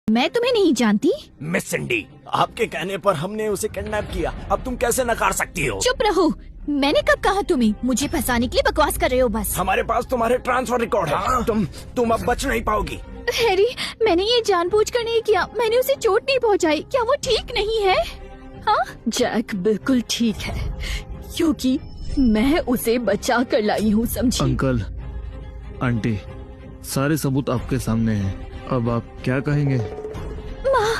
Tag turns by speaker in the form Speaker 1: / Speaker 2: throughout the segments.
Speaker 1: मैं तुम्हें नहीं जानती।
Speaker 2: मिस सिंडी, आपके कहने पर हमने उसे किडनैप किया, अब तुम कैसे नकार सकती हो?
Speaker 1: चुप रहो। मैंने कब कहा तुम्हें? मुझे फंसाने के लिए बकवास कर रहे हो बस।
Speaker 2: हमारे पास तुम्हारे ट्रांसफर रिकॉर्ड है। तुम अब बच नहीं पाओगी।
Speaker 1: हैरी, मैंने ये जानबूझकर नहीं किया। मैंने उसे चोट नहीं पहुंचाई। क्या वो ठीक नहीं है? हाँ,
Speaker 3: जैक बिल्कुल ठीक है, क्योंकि मैं उसे बचा कर लाई हूँ, समझी?
Speaker 4: अंकल, आंटी, सारे सबूत आपके सामने हैं। अब आप क्या कहेंगे?
Speaker 1: माँ,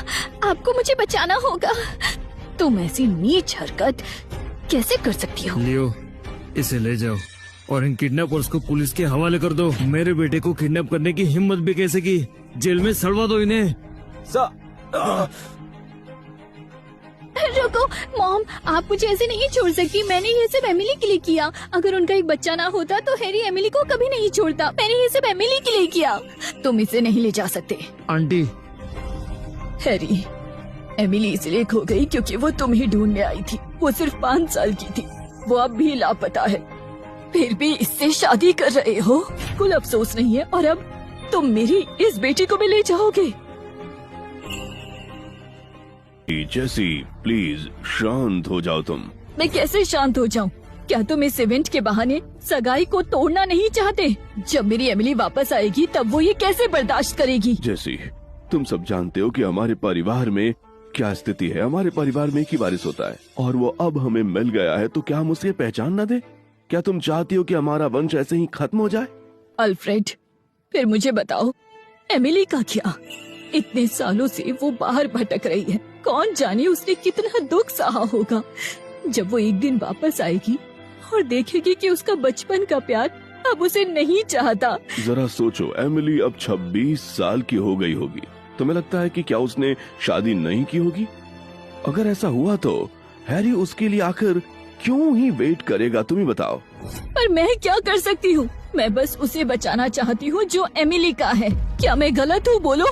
Speaker 1: आपको मुझे बचाना होगा।
Speaker 3: तुम ऐसी नीच हरकत कैसे कर सकती हो?
Speaker 4: लियो, इसे ले जाओ और इन किडनैपर्स को पुलिस के हवाले कर दो। मेरे बेटे को किडनैप करने की हिम्मत भी कैसे की? जेल में सड़वा दो इन्हें।
Speaker 1: रुको मॉम, आप मुझे ऐसे नहीं छोड़ सकती। मैंने ये सब एमिली के लिए किया। अगर उनका एक बच्चा ना होता तो हैरी एमिली को कभी नहीं छोड़ता। मैंने ये सब एमिली के लिए किया।
Speaker 3: तुम इसे नहीं ले जा सकते।
Speaker 4: आंटी,
Speaker 3: हैरी, एमिली इसलिए खो गई क्योंकि वो तुम ही ढूंढने आई थी। वो सिर्फ 5 साल की थी। वो अब भी लापता है, फिर भी इससे शादी कर रहे हो। कुल अफसोस नहीं है, और अब तुम मेरी इस बेटी को भी ले जाओगे।
Speaker 5: जेसी, प्लीज शांत हो जाओ तुम।
Speaker 3: मैं कैसे शांत हो जाऊं? क्या तुम इस इवेंट के बहाने सगाई को तोड़ना नहीं चाहते? जब मेरी एमिली वापस आएगी तब वो ये कैसे बर्दाश्त करेगी?
Speaker 5: जेसी, तुम सब जानते हो कि हमारे परिवार में क्या स्थिति है। हमारे परिवार में एक ही वारिस होता है, और वो अब हमें मिल गया है, तो क्या हम उसे पहचान न दे? क्या तुम चाहती हो कि हमारा वंश ऐसे ही खत्म हो जाए?
Speaker 3: अल्फ्रेड, फिर मुझे बताओ, एमिली का क्या? इतने सालों से वो बाहर भटक रही है। कौन जाने उसने कितना दुख सहा होगा। जब वो एक दिन वापस आएगी और देखेगी कि उसका बचपन का प्यार अब उसे नहीं चाहता।
Speaker 5: जरा सोचो, एमिली अब 26 साल की हो गई होगी। तुम्हें लगता है कि क्या उसने शादी नहीं की होगी? अगर ऐसा हुआ तो हैरी उसके लिए आखिर क्यों ही वेट करेगा? तुम ही बताओ।
Speaker 3: पर मैं क्या कर सकती हूँ? मैं बस उसे बचाना चाहती हूँ जो एमिली का है। क्या मैं गलत हूँ? बोलो।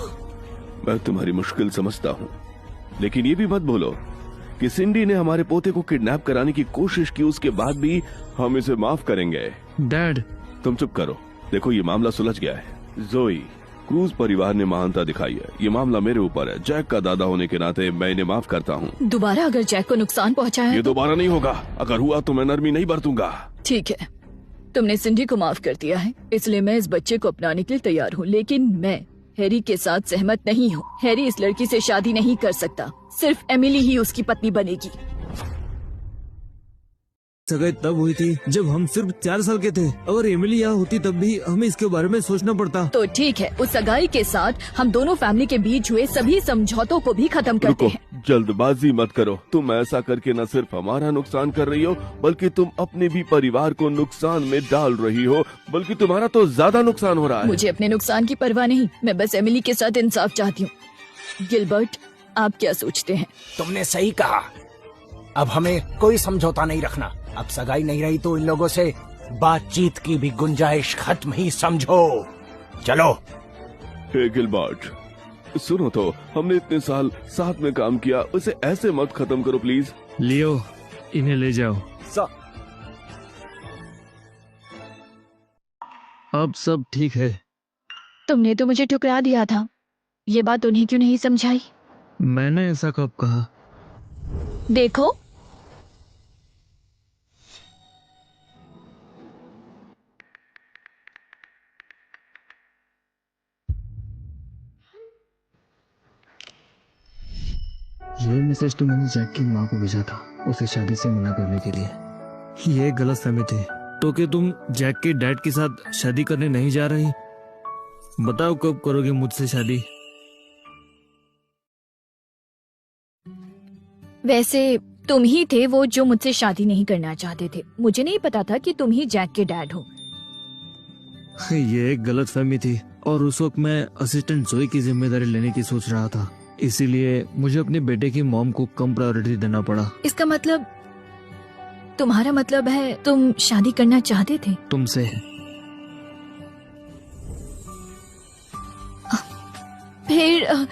Speaker 5: मैं तुम्हारी मुश्किल समझता हूँ, लेकिन ये भी मत बोलो कि सिंडी ने हमारे पोते को किडनैप कराने की कोशिश की, उसके बाद भी हम इसे माफ करेंगे।
Speaker 4: डैड,
Speaker 5: तुम चुप करो। देखो, ये मामला सुलझ गया है। जोई, क्रूज परिवार ने महानता दिखाई है। ये मामला मेरे ऊपर है। जैक का दादा होने के नाते मैं इन्हें माफ करता हूँ।
Speaker 3: दोबारा अगर जैक को नुकसान पहुँचाया
Speaker 5: ये दोबारा नहीं होगा। अगर हुआ तो मैं नरमी नहीं बरतूंगा।
Speaker 3: ठीक है, तुमने सिंडी को माफ कर दिया है, इसलिए मैं इस बच्चे को अपनाने के लिए तैयार हूँ। लेकिन मैं हैरी के साथ सहमत नहीं हूँ। हैरी इस लड़की से शादी नहीं कर सकता। सिर्फ एमिली ही उसकी पत्नी बनेगी।
Speaker 4: सगाई तब हुई थी जब हम सिर्फ 4 साल के थे। अगर एमिली यहाँ होती तब भी हमें इसके बारे में सोचना पड़ता।
Speaker 3: तो ठीक है, उस सगाई के साथ हम दोनों फैमिली के बीच हुए सभी समझौतों को भी खत्म करते
Speaker 5: रुको,
Speaker 3: हैं।
Speaker 5: जल्दबाजी मत करो। तुम ऐसा करके न सिर्फ हमारा नुकसान कर रही हो, बल्कि तुम अपने भी परिवार को नुकसान में डाल रही हो। बल्कि तुम्हारा तो ज्यादा नुकसान हो रहा है।
Speaker 3: मुझे अपने नुकसान की परवाह नहीं, मैं बस एमिली के साथ इंसाफ चाहती हूँ। गिलबर्ट, आप क्या सोचते हैं?
Speaker 2: तुमने सही कहा। अब हमें कोई समझौता नहीं रखना। अब सगाई नहीं रही तो इन लोगों से बातचीत की भी गुंजाइश खत्म ही समझो। चलो।
Speaker 5: हे गिलबर्ट, सुनो तो, हमने इतने साल साथ में काम किया, उसे ऐसे मत खत्म करो प्लीज।
Speaker 4: लियो, इन्हें ले जाओ। अब सब ठीक है।
Speaker 1: तुमने तो मुझे ठुकरा दिया था। ये बात उन्हें क्यों नहीं समझाई?
Speaker 4: मैंने ऐसा कब कहा?
Speaker 1: देखो,
Speaker 4: ये मैसेज तो मैंने जैक की माँ को भेजा था, उसे शादी से मना करने के लिए। ये गलत फहमी थी। तो क्या तुम जैक के डैड के साथ शादी करने नहीं जा रही? बताओ कब करोगे मुझसे शादी?
Speaker 1: वैसे तुम ही थे वो जो मुझसे शादी नहीं करना चाहते थे। मुझे नहीं पता था कि तुम ही जैक के डैड हो।
Speaker 4: ये एक गलत फहमी थी, और उस वक्त मैं असिस्टेंट जोई की जिम्मेदारी लेने की सोच रहा था। इसीलिए मुझे अपने बेटे की मॉम को कम प्रायोरिटी देना पड़ा।
Speaker 1: इसका मतलब, तुम्हारा मतलब है तुम शादी करना चाहते थे?
Speaker 4: तुमसे।
Speaker 1: फिर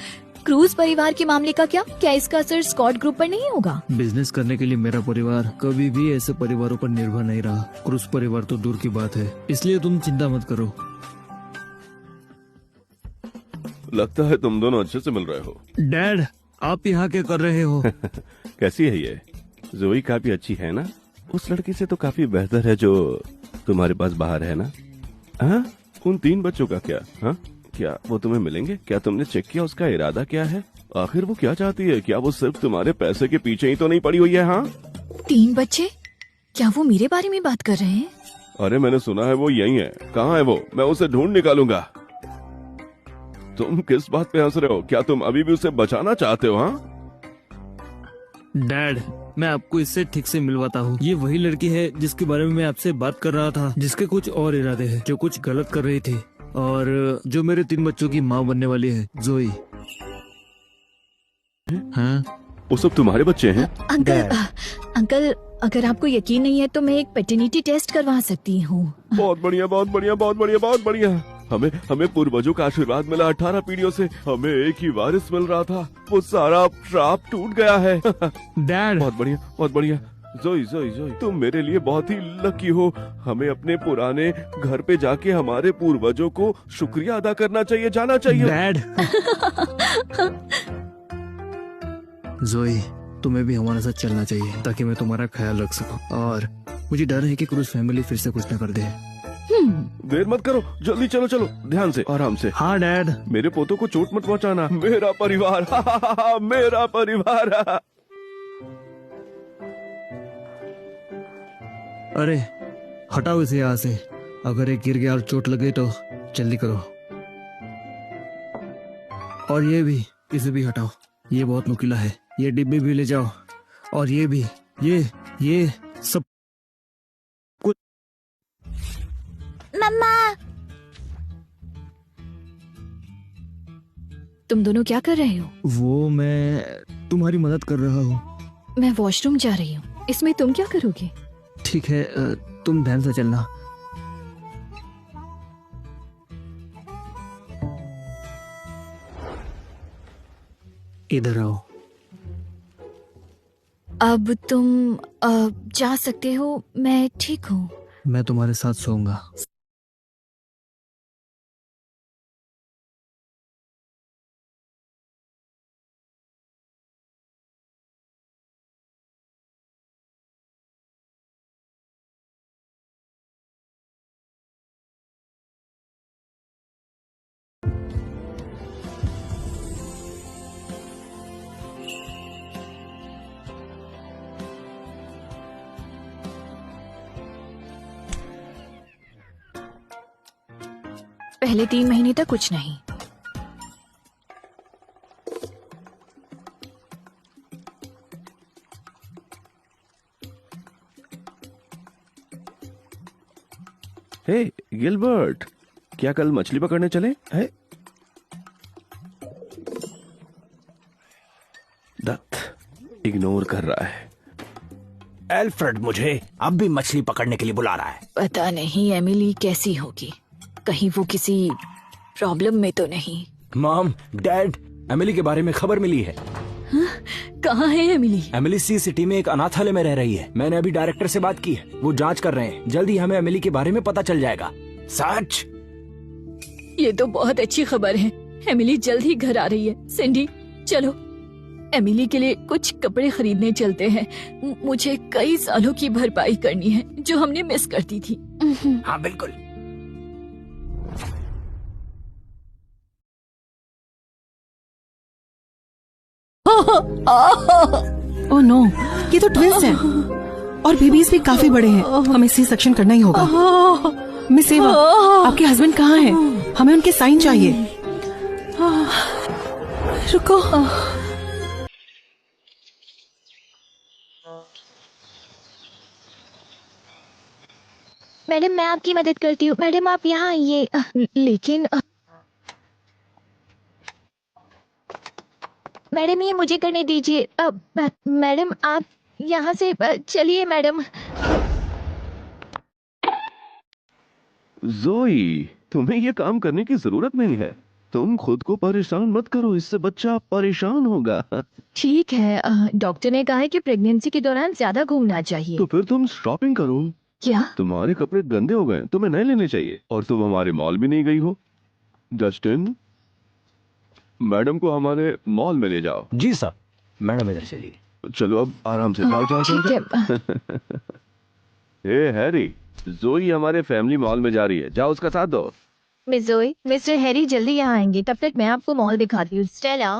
Speaker 1: क्रूज परिवार के मामले का क्या? क्या इसका असर स्कॉट ग्रुप पर नहीं होगा?
Speaker 4: बिजनेस करने के लिए मेरा परिवार कभी भी ऐसे परिवारों पर निर्भर नहीं रहा। क्रूज परिवार तो दूर की बात है, इसलिए तुम चिंता मत करो।
Speaker 5: लगता है तुम दोनों अच्छे से मिल रहे हो।
Speaker 4: डैड, आप यहाँ क्या कर रहे हो?
Speaker 5: कैसी है ये? जोई काफी अच्छी है ना? उस लड़की से तो काफी बेहतर है जो तुम्हारे पास बाहर है ना? हाँ? उन 3 बच्चों का क्या? हाँ? क्या वो तुम्हें मिलेंगे? क्या तुमने चेक किया उसका इरादा क्या है? आखिर वो क्या चाहती है? क्या वो सिर्फ तुम्हारे पैसे के पीछे ही तो नहीं पड़ी हुई है? हाँ?
Speaker 1: 3 बच्चे? क्या वो मेरे बारे में बात कर रहे हैं?
Speaker 5: अरे मैंने सुना है वो यही है। कहाँ है वो? मैं उसे ढूंढ निकालूंगा। तुम किस बात पे हंस रहे हो? क्या तुम अभी भी उसे बचाना चाहते हो? हाँ?
Speaker 4: डैड, मैं आपको इससे ठीक से मिलवाता हूँ। ये वही लड़की है जिसके बारे में मैं आपसे बात कर रहा था, जिसके कुछ और इरादे हैं, जो कुछ गलत कर रही थी और जो मेरे 3 बच्चों की माँ बनने वाली है, जोई। हाँ?
Speaker 5: वो सब तुम्हारे बच्चे हैं?
Speaker 1: अंकल, अगर आपको यकीन नहीं है तो मैं एक पैटर्निटी टेस्ट करवा सकती हूँ।
Speaker 5: बहुत बढ़िया, बहुत बढ़िया, बहुत बढ़िया, बहुत बढ़िया। हमें पूर्वजों का आशीर्वाद मिला 18 पीढ़ियों से। हमें एक ही वारिस मिल रहा था। वो सारा श्राप टूट गया है।
Speaker 4: डैड,
Speaker 5: बहुत बढ़िया, बहुत बढ़िया। जोई, जोई, जोई, तुम मेरे लिए बहुत ही लकी हो। हमें अपने पुराने घर पे जाके हमारे पूर्वजों को शुक्रिया अदा करना चाहिए, जाना चाहिए।
Speaker 4: डैड। जोई, तुम्हें भी हमारे साथ चलना चाहिए ताकि मैं तुम्हारा ख्याल रख सकूं। और मुझे डर है कि क्रूज फैमिली फिर से कुछ न कर दे।
Speaker 5: देर मत करो, जल्दी चलो, चलो, ध्यान से, आराम से।
Speaker 4: हाँ डैड।
Speaker 5: मेरे पोतों को चोट मत पहुंचाना। मेरा परिवार, मेरा परिवार।
Speaker 4: अरे हटाओ इसे यहाँ से। अगर ये गिर गया और चोट लगे तो जल्दी करो। और ये भी, इसे भी हटाओ। ये बहुत नुकीला है। ये डिब्बे भी ले जाओ। और ये भी, ये सब।
Speaker 1: मम्मा, तुम दोनों क्या कर रहे हो?
Speaker 4: वो मैं तुम्हारी मदद कर रहा हूँ।
Speaker 1: मैं वॉशरूम जा रही हूँ। इसमें तुम क्या करोगे?
Speaker 4: ठीक है, तुम ध्यान से चलना। इधर आओ।
Speaker 1: अब तुम जा सकते हो। मैं ठीक हूँ।
Speaker 4: मैं तुम्हारे साथ सोऊंगा।
Speaker 1: पहले 3 महीने तक कुछ नहीं।
Speaker 5: हे गिलबर्ट, क्या कल मछली पकड़ने चले? है दत्त इग्नोर कर रहा है।
Speaker 2: एल्फ्रेड मुझे अब भी मछली पकड़ने के लिए बुला रहा है।
Speaker 1: पता नहीं एमिली कैसी होगी। कहीं वो किसी प्रॉब्लम में तो नहीं।
Speaker 2: मॉम, डैड, एमिली के बारे में खबर मिली है।
Speaker 1: कहाँ है एमिली?
Speaker 2: एमिली सी सिटी में एक अनाथालय में रह रही है। मैंने अभी डायरेक्टर से बात की है। वो जांच कर रहे हैं। जल्दी हमें एमिली के बारे में पता चल जाएगा। सच?
Speaker 3: ये तो बहुत अच्छी खबर है। एमिली जल्द ही घर आ रही है। सिंडी, चलो एमिली के लिए कुछ कपड़े खरीदने चलते हैं। मुझे कई सालों की भरपाई करनी है जो हमने मिस कर दी थी।
Speaker 2: हाँ बिल्कुल।
Speaker 6: ओह नो, ये तो ट्विंस हैं और बेबीज भी काफी बड़े हैं। हमें सी सेक्शन करना ही होगा। मिस एवा, आपके हस्बैंड कहाँ हैं? हमें उनके साइन चाहिए। रुको।
Speaker 1: मैडम, मैं आपकी मदद करती हूँ। मैडम, आप यहाँ आइए। लेकिन मैडम, ये मुझे करने दीजिए। मैडम, आप यहाँ से चलिए। मैडम,
Speaker 5: जोई, तुम्हें ये काम करने की जरूरत नहीं है। तुम खुद को परेशान मत करो, इससे बच्चा परेशान होगा।
Speaker 1: ठीक है। डॉक्टर ने कहा है कि प्रेगनेंसी के दौरान ज्यादा घूमना चाहिए।
Speaker 5: तो फिर तुम शॉपिंग करो।
Speaker 1: क्या?
Speaker 5: तुम्हारे कपड़े गंदे हो गए, तुम्हें नए लेने चाहिए। और तुम हमारे मॉल भी नहीं गई हो। जस्टिन, मैडम को हमारे मॉल में ले जाओ।
Speaker 2: जी सर, मैडम इधर चलिए।
Speaker 5: चलो अब आराम से जाओ जाओ
Speaker 3: ठीक
Speaker 5: जाओ।
Speaker 3: है।
Speaker 5: ए हैरी, जोई हमारे फैमिली मॉल में जा रही है, जाओ उसका साथ दो।
Speaker 1: मिस जोई, मिस्टर हैरी जल्दी यहाँ आएंगे, तब तक मैं आपको मॉल दिखाती हूँ। स्टेला,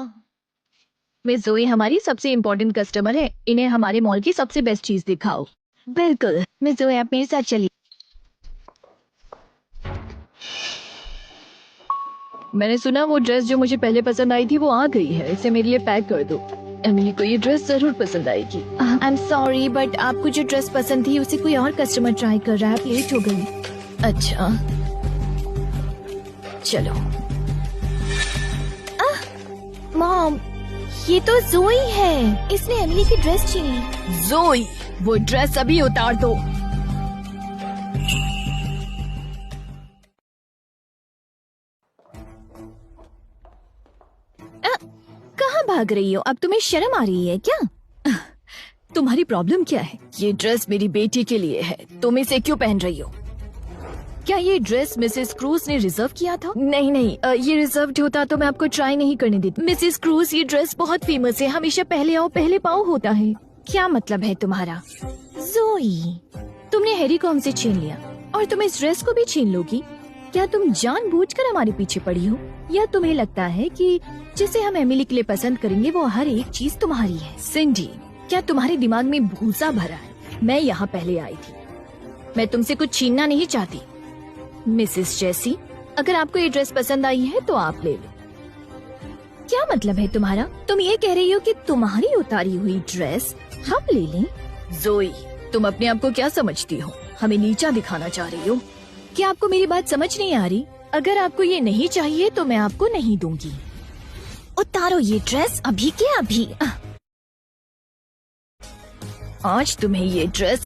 Speaker 1: मिस जोई हमारी सबसे इम्पोर्टेंट कस्टमर है, इन्हें हमारे मॉल की सबसे बेस्ट चीज दिखाओ। बिल्कुल मिस जोई, आप मेरे साथ चलिए।
Speaker 3: मैंने सुना वो ड्रेस जो मुझे पहले पसंद आई थी वो आ गई है, इसे मेरे लिए पैक कर दो। एमिली को ये ड्रेस जरूर पसंद आएगी।
Speaker 1: आई एम सॉरी बट आपको जो ड्रेस पसंद थी उसे कोई और कस्टमर ट्राई कर रहा है, आप लेट हो गई।
Speaker 3: अच्छा चलो।
Speaker 1: मॉम, ये तो जोई है, इसने एमिली की ड्रेस छीन ली।
Speaker 3: जोई, वो ड्रेस अभी उतार दो।
Speaker 1: कहाँ भाग रही हो? अब तुम्हें शर्म आ रही है क्या?
Speaker 3: तुम्हारी प्रॉब्लम क्या है? ये ड्रेस मेरी बेटी के लिए है, तुम इसे क्यों पहन रही हो? क्या ये ड्रेस मिसेस क्रूज ने रिजर्व किया था?
Speaker 1: नहीं नहीं, ये रिजर्व्ड होता तो मैं आपको ट्राई नहीं करने देती।
Speaker 3: मिसेस क्रूज, ये ड्रेस बहुत फेमस है, हमेशा पहले आओ पहले पाओ होता है।
Speaker 1: क्या मतलब है तुम्हारा? जोई, तुमने हैरी को हमसे छीन लिया और तुम इस ड्रेस को भी छीन लोगी? क्या तुम जानबूझकर हमारे पीछे पड़ी हो, या तुम्हें लगता है कि जिसे हम एमिली के लिए पसंद करेंगे वो हर एक चीज तुम्हारी है?
Speaker 3: सिंडी, क्या तुम्हारे दिमाग में भूसा भरा है? मैं यहाँ पहले आई थी,
Speaker 1: मैं तुमसे कुछ छीनना नहीं चाहती। मिसेस जेसी, अगर आपको ये ड्रेस पसंद आई है तो आप ले लो। क्या मतलब है तुम्हारा? तुम ये कह रही हो कि तुम्हारी उतारी हुई ड्रेस हम ले लें?
Speaker 3: जोई, तुम अपने आप को क्या समझती हो? हमें नीचा दिखाना चाह रही हो?
Speaker 1: क्या आपको मेरी बात समझ नहीं आ रही? अगर आपको ये नहीं चाहिए तो मैं आपको नहीं दूंगी। उतारो ये ड्रेस अभी के अभी।
Speaker 3: आज तुम्हें ये ड्रेस